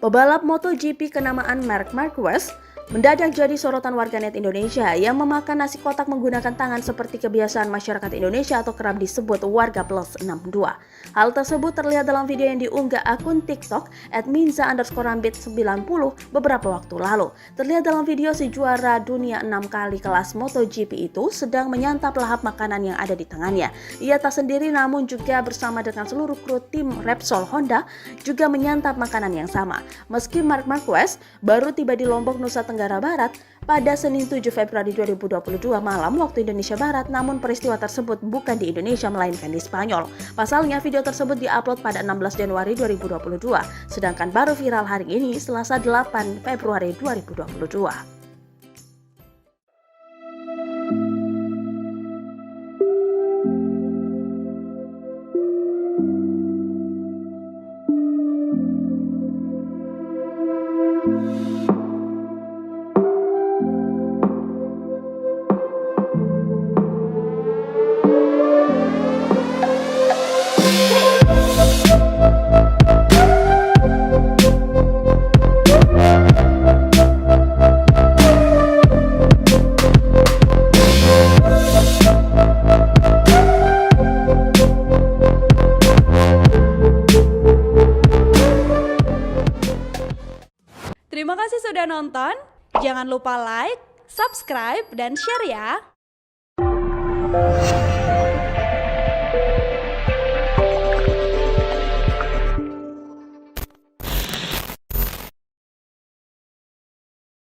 Pebalap MotoGP kenamaan Marc Marquez mendadak jadi sorotan warganet Indonesia yang memakan nasi kotak menggunakan tangan seperti kebiasaan masyarakat Indonesia atau kerap disebut warga plus 62. Hal tersebut terlihat dalam video yang diunggah akun TikTok @minza_rambit90 beberapa waktu lalu. Terlihat dalam video si juara dunia 6 kali kelas MotoGP itu sedang menyantap lahap makanan yang ada di tangannya. Ia tak sendiri namun juga bersama dengan seluruh kru tim Repsol Honda juga menyantap makanan yang sama. Meski Marc Marquez baru tiba di Lombok, Nusa Tenggara Barat pada Senin 7 Februari 2022 malam waktu Indonesia Barat, namun peristiwa tersebut bukan di Indonesia melainkan di Spanyol. Pasalnya video tersebut diupload pada 16 Januari 2022, sedangkan baru viral hari ini Selasa 8 Februari 2022. Terima kasih sudah nonton. Jangan lupa like, subscribe, dan share ya.